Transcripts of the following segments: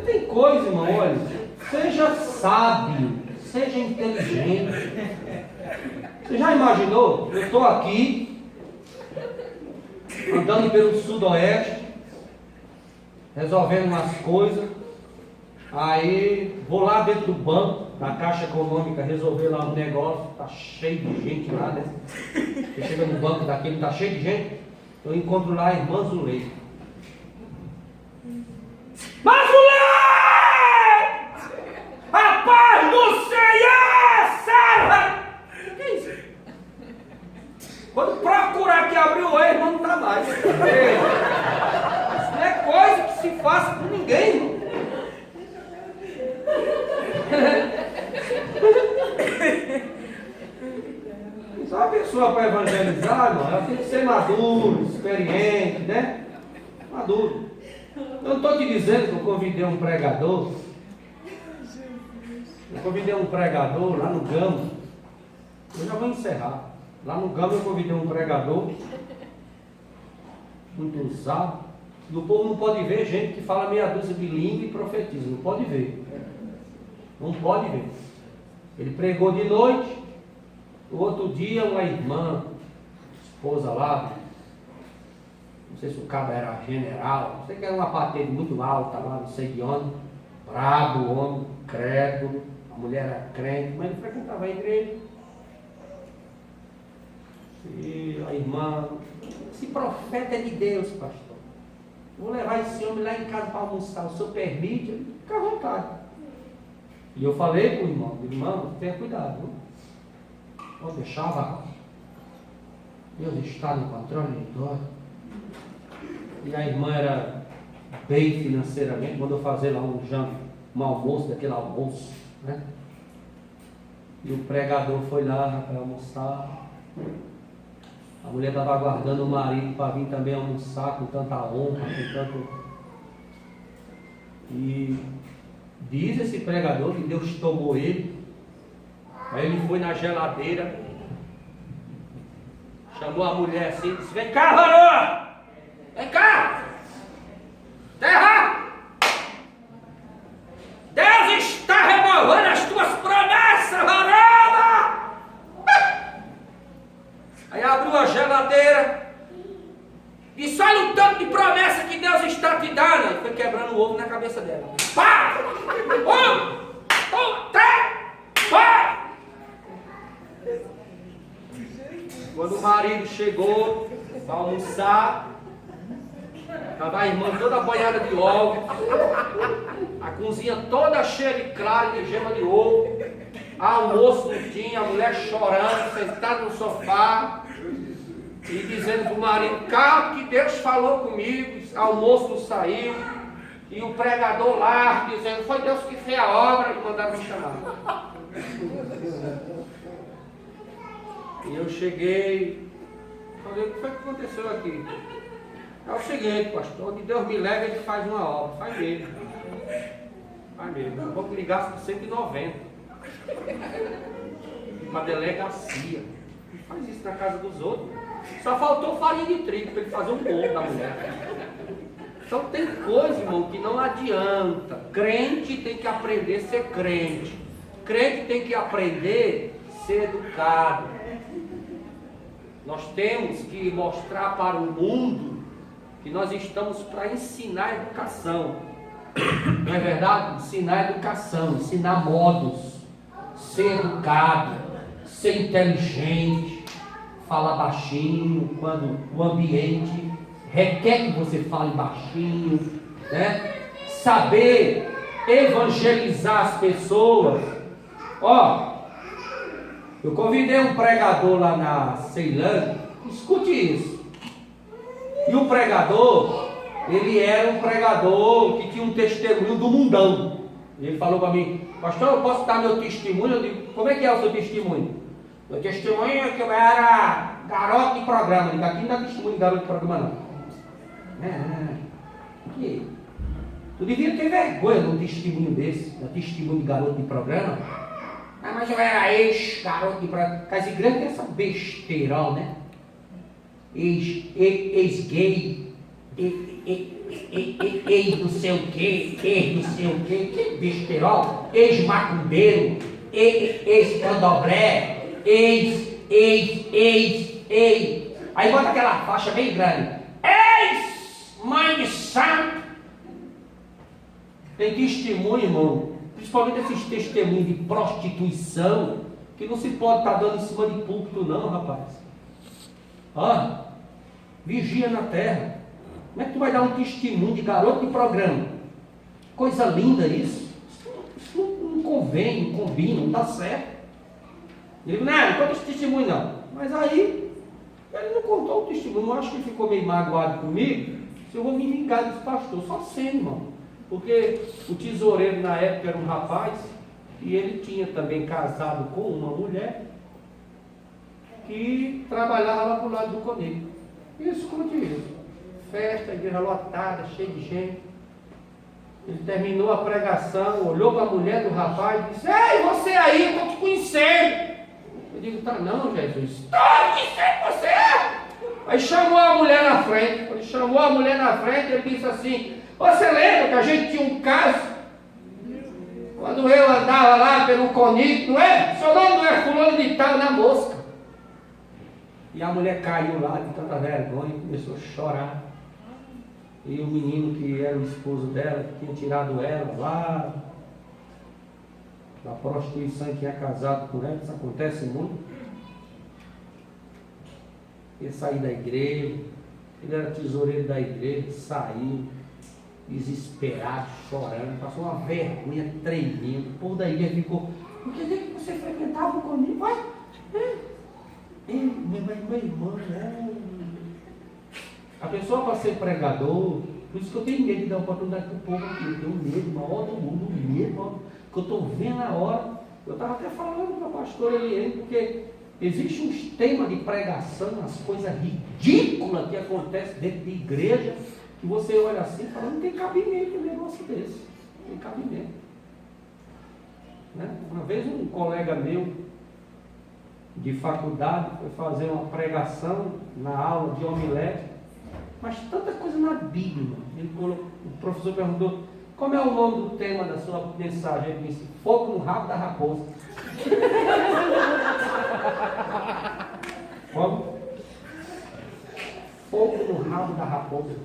tem coisa, irmão, olha, seja sábio, seja inteligente. Você já imaginou? Eu estou aqui, andando pelo sudoeste, resolvendo umas coisas, aí vou lá dentro do banco, da Caixa Econômica, resolver lá um negócio, tá cheio de gente lá, né? Você chega no banco daquele, tá cheio de gente, eu encontro lá a irmã Zuleika. Mazulete! A paz do Senhor, serva! O que é isso? Quando procurar aqui abrir o olho, irmão, não está mais. Isso não é coisa que se faça com ninguém, irmão. Só uma pessoa para evangelizar, irmão, ela tem que ser maduro, experiente, né? Maduro. Eu não estou te dizendo que eu convidei um pregador. Eu convidei um pregador lá no Gama. Eu já vou encerrar. Lá no Gama eu convidei um pregador muito usado. E o povo não pode ver gente que fala meia dúzia de língua e profetiza. Não pode ver. Não pode ver. Ele pregou de noite. No outro dia uma irmã, esposa lá, não sei se o cara era general, não sei que era uma patente muito alta lá, não sei de onde, brabo o homem, crédulo, a mulher era crente, mas ele frequentava a igreja. E a irmã, esse profeta é de Deus, pastor. Vou levar esse homem lá em casa para almoçar, o senhor permite? Ele fica à vontade. E eu falei para o irmão, tenha cuidado, viu? Vou deixar, Deus está no controle de tudo. E a irmã era bem financeiramente, mandou fazer lá um almoço, daquele almoço, né? E o pregador foi lá para almoçar. A mulher estava aguardando o marido para vir também almoçar com tanta honra, com tanto. E diz esse pregador que Deus tomou ele. Aí ele foi na geladeira, chamou a mulher assim, disse: vem cá, varoa! Vem cá! Terra! Deus está renovando as tuas promessas, varona! Aí abriu a geladeira, disse: olha o tanto de promessa que Deus está te dando. E foi quebrando o ovo na cabeça dela. Pá! Três! Pá! Quando o marido chegou para almoçar, estava a irmã toda banhada de óleo, a cozinha toda cheia de clara e de gema de ovo, almoço não tinha, a mulher chorando, sentada no sofá, e dizendo para o marido: calma que Deus falou comigo, almoço não saiu, e o pregador lá dizendo: foi Deus que fez a obra, e mandaram me chamar. E eu cheguei, falei: o que foi que aconteceu aqui? É o seguinte, pastor, onde Deus me leva, ele faz uma obra, faz mesmo. Faz mesmo. Eu vou ligar por 190. Uma delegacia. Ele faz isso na casa dos outros. Só faltou farinha de trigo para ele fazer um bolo da mulher. Então tem coisa, irmão, que não adianta. Crente tem que aprender a ser crente. Crente tem que aprender a ser educado. Nós temos que mostrar para o mundo que nós estamos para ensinar educação. Não é verdade? Ensinar educação, ensinar modos, ser educado, ser inteligente, falar baixinho quando o ambiente requer que você fale baixinho, né? Saber evangelizar as pessoas. Ó, eu convidei um pregador lá na Ceilândia, escute isso. E o pregador, ele era um pregador que tinha um testemunho do mundão. E ele falou para mim: pastor, eu posso dar meu testemunho? Eu digo: como é que é o seu testemunho? Meu testemunho é que eu era garoto de programa. Eu digo: aqui não dá testemunho de garoto de programa não. Que? Tu devia ter vergonha de um testemunho desse, um testemunho de garoto de programa. Ah, mas eu era ex-garoto de programa. Porque as igrejas têm essa besteirão, né? Ex-gay, Não sei o que, não sei o que besterol, ex-macumbeiro, ex-candomblé, ex. Aí bota aquela faixa bem grande. Ex-mãe de santo. Tem testemunho, irmão, principalmente esses testemunhos de prostituição, que não se pode estar dando em cima de púlpito não, rapaz. Vigia na terra. Como é que tu vai dar um testemunho de garoto de programa? Coisa linda isso. Isso não convém, não combina, não dá certo. Ele não conta esse testemunho não. Mas aí, ele não contou o testemunho. Eu acho que ele ficou meio magoado comigo. Se eu vou me vingar desse pastor, só sendo, irmão. Porque o tesoureiro na época era um rapaz, e ele tinha também casado com uma mulher que trabalhava lá pro lado do Conego. Isso, como diz, festa, igreja lotada, cheia de gente. Ele terminou a pregação, olhou para a mulher do rapaz e disse: ei, você aí, eu estou te conhecendo. Eu digo: tá não, Jesus, estou conhecendo você. Aí chamou a mulher na frente. Quando ele chamou a mulher na frente, ele disse assim: você lembra que a gente tinha um caso? Quando eu andava lá pelo Conico, não é? Seu nome não é fulano de tal, na mosca. E a mulher caiu lá de tanta vergonha e começou a chorar. E o menino que era o esposo dela, que tinha tirado ela lá da prostituição, que tinha casado com ela, isso acontece muito. Ia sair da igreja, ele era tesoureiro da igreja, saiu, desesperado, chorando, passou uma vergonha tremenda. O povo da igreja ficou: por que você frequentava comigo? Meu irmão, a pessoa para ser pregador, por isso que eu tenho medo de dar oportunidade para o povo aqui. Eu tenho medo, maior do mundo, medo, que eu estou vendo a hora. Eu estava até falando para a pastora Eliane, porque existe uns temas de pregação, umas coisas ridículas que acontecem dentro de igreja, que você olha assim e fala: não tem cabimento um negócio desse, não tem cabimento. Né? Uma vez um colega meu de faculdade foi fazer uma pregação na aula de homilética, mas tanta coisa na Bíblia. O professor perguntou: como é o nome do tema da sua mensagem? Ele disse: fogo no rabo da raposa. Como? Fogo no rabo da raposa.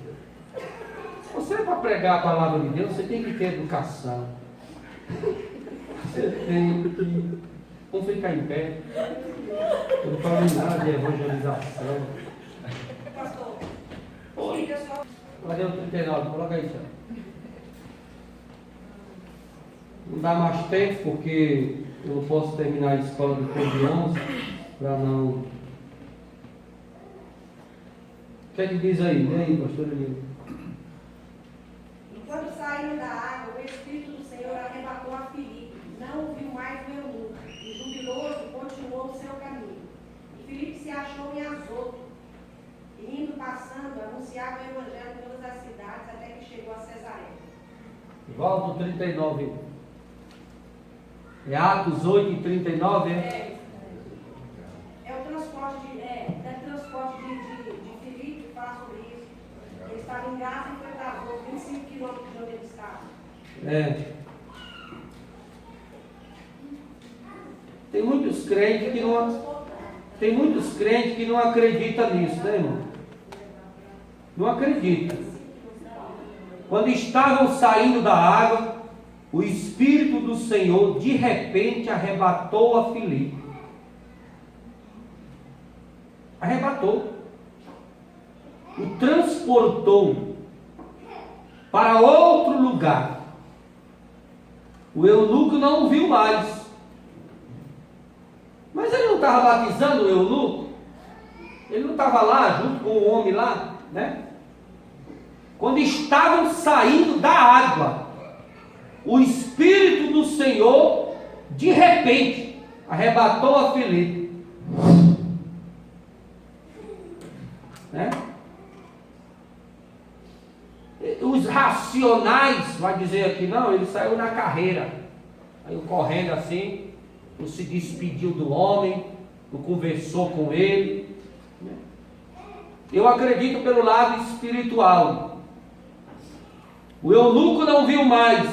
Você, para pregar a palavra de Deus, você tem que ter educação. Você tem que... Vamos ficar em pé. Eu não falo nada de evangelização. Pastor, Oi. Cadê o 39? Coloca aí, senhor. Não dá mais tempo, porque eu não posso terminar a escola depois de 11, para não... O que é que diz aí? Vem aí, pastor Eliane. Quando saíram da água, o Espírito do Senhor arrebatou a Filipe, não o viu mais o eunuco, e jubiloso continuou o seu caminho. E Filipe se achou em Azoto, e indo passando, anunciava o evangelho em todas as cidades, até que chegou a Cesareia. Volta o 39. É Atos 8 e 39, É o transporte de Filipe que fala sobre isso. Ele estava em Gaza e foi para Azoto, 25 quilômetros de onde ele estava. Tem muitos crentes que não acreditam nisso, né, irmão? Não acreditam. Quando estavam saindo da água, o Espírito do Senhor de repente arrebatou a Filipe. Arrebatou. O transportou para outro lugar. O eunuco não o viu mais. Mas ele não estava batizando o eunuco? Ele não estava lá junto com o homem lá, né? Quando estavam saindo da água, o Espírito do Senhor, de repente, arrebatou a Filipe. Né? Os racionais, vai dizer aqui, não, ele saiu na carreira. Saiu correndo assim, não se despediu do homem, não conversou com ele. Eu acredito pelo lado espiritual. O eunuco não viu mais,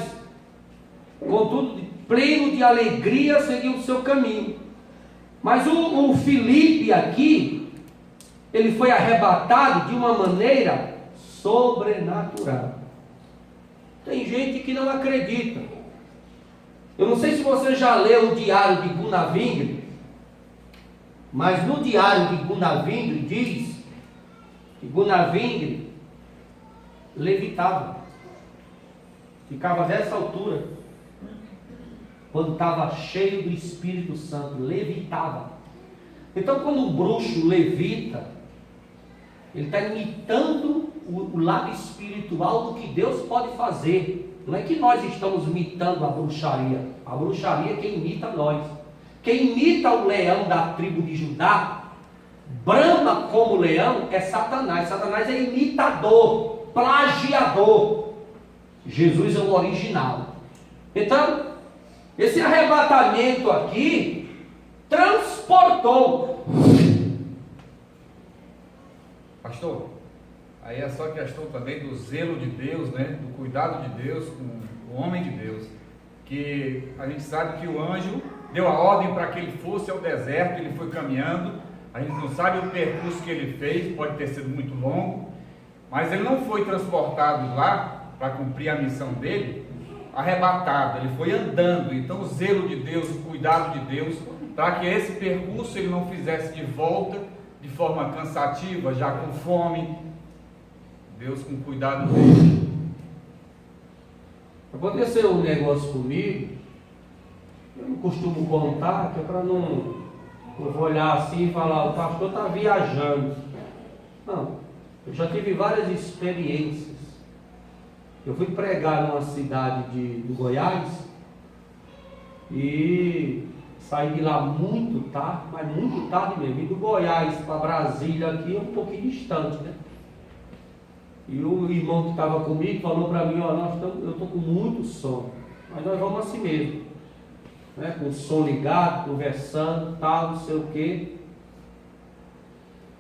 contudo, pleno de alegria, seguiu o seu caminho. Mas o Filipe aqui, ele foi arrebatado de uma maneira sobrenatural. Tem gente que não acredita. Eu não sei se você já leu o diário de Gunnar Wingre, mas no diário de Gunnar Wingre diz que Gunnar Wingre levitava, ficava dessa altura, quando estava cheio do Espírito Santo, levitava. Então, quando o bruxo levita, ele está imitando o lado espiritual do que Deus pode fazer. Não é que nós estamos imitando a bruxaria é quem imita nós. Quem imita o leão da tribo de Judá, brama como leão, é Satanás. Satanás é imitador, plagiador. Jesus é o original. Então, esse arrebatamento aqui transportou. Pastor, aí é só questão também do zelo de Deus, né? Do cuidado de Deus com o homem de Deus. Que a gente sabe que o anjo deu a ordem para que ele fosse ao deserto, ele foi caminhando. A gente não sabe o percurso que ele fez, pode ter sido muito longo, mas ele não foi transportado lá para cumprir a missão dele, arrebatado, ele foi andando. Então o zelo de Deus, o cuidado de Deus, para que esse percurso ele não fizesse de volta de forma cansativa, já com fome. Deus com cuidado dele. Aconteceu um negócio comigo, eu não costumo contar, que é para não eu vou olhar assim e falar, o pastor está viajando. Não, eu já tive várias experiências. Eu fui pregar numa cidade do Goiás e saí de lá muito tarde, mas muito tarde mesmo. E do Goiás para Brasília aqui é um pouquinho distante, né? E o irmão que estava comigo falou para mim, ó, eu estou com muito sono, mas nós vamos assim mesmo, né? Com o som ligado, conversando, tal, não sei o quê.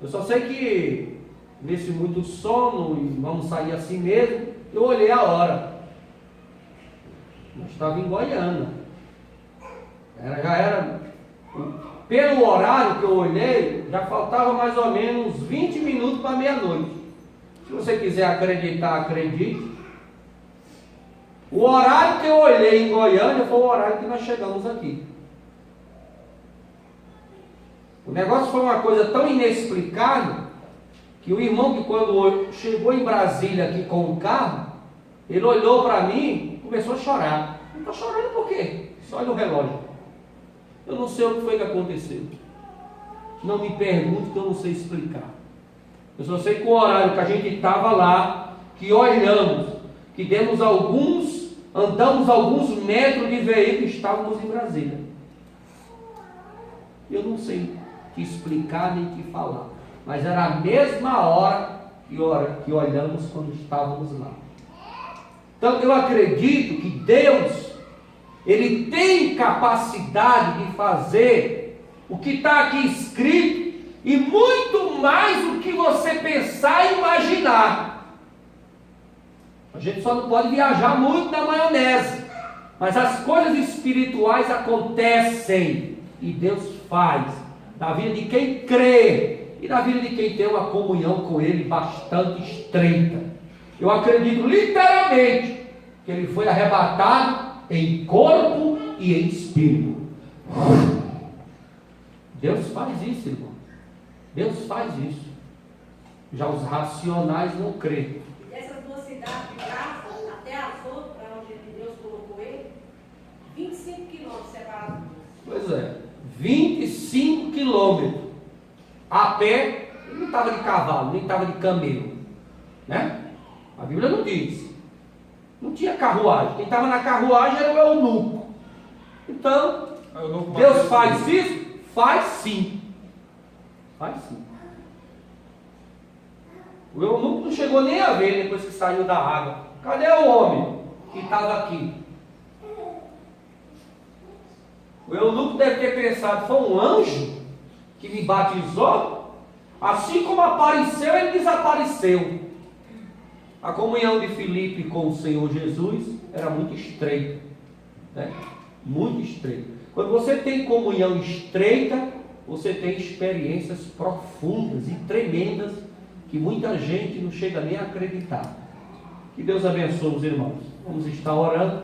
Eu só sei que nesse muito sono, e vamos sair assim mesmo, eu olhei a hora. Eu estava em Goiânia. Já era, pelo horário que eu olhei, já faltava mais ou menos 20 minutos para meia-noite. Se você quiser acreditar, acredite. O horário que eu olhei em Goiânia foi o horário que nós chegamos aqui. O negócio foi uma coisa tão inexplicável que o irmão que quando chegou em Brasília aqui com o carro, ele olhou para mim e começou a chorar. Ele está chorando por quê? Só olha o relógio. Eu não sei o que foi que aconteceu. Não me pergunte que eu não sei explicar. Eu só sei que o horário que a gente estava lá, que olhamos, que andamos alguns metros de veículo, estávamos em Brasília. Eu não sei te explicar nem te falar, mas era a mesma hora que olhamos quando estávamos lá. Então eu acredito que Deus, Ele tem capacidade de fazer o que está aqui escrito e muito mais do que você pensar e imaginar. A gente só não pode viajar muito na maionese, mas as coisas espirituais acontecem e Deus faz na vida de quem crê e na vida de quem tem uma comunhão com Ele bastante estreita. Eu acredito literalmente que Ele foi arrebatado em corpo e em espírito. Deus faz isso, irmão. Deus faz isso. Já os racionais não creem. Dessas duas cidades de Graça até Azoto, para onde Deus colocou ele, 25 quilômetros separados. Pois é, 25 quilômetros. A pé, ele não estava de cavalo, nem estava de camelo, né? A Bíblia não diz. Não tinha carruagem. Quem estava na carruagem era o eunuco. Então, Deus faz isso? Faz sim. Faz sim. O eunuco não chegou nem a ver depois que saiu da água. Cadê o homem que estava aqui? O eunuco deve ter pensado, foi um anjo que me batizou? Assim como apareceu, ele desapareceu. A comunhão de Filipe com o Senhor Jesus era muito estreita, né? Muito estreita. Quando você tem comunhão estreita, você tem experiências profundas e tremendas que muita gente não chega nem a acreditar. Que Deus abençoe os irmãos. Vamos estar orando.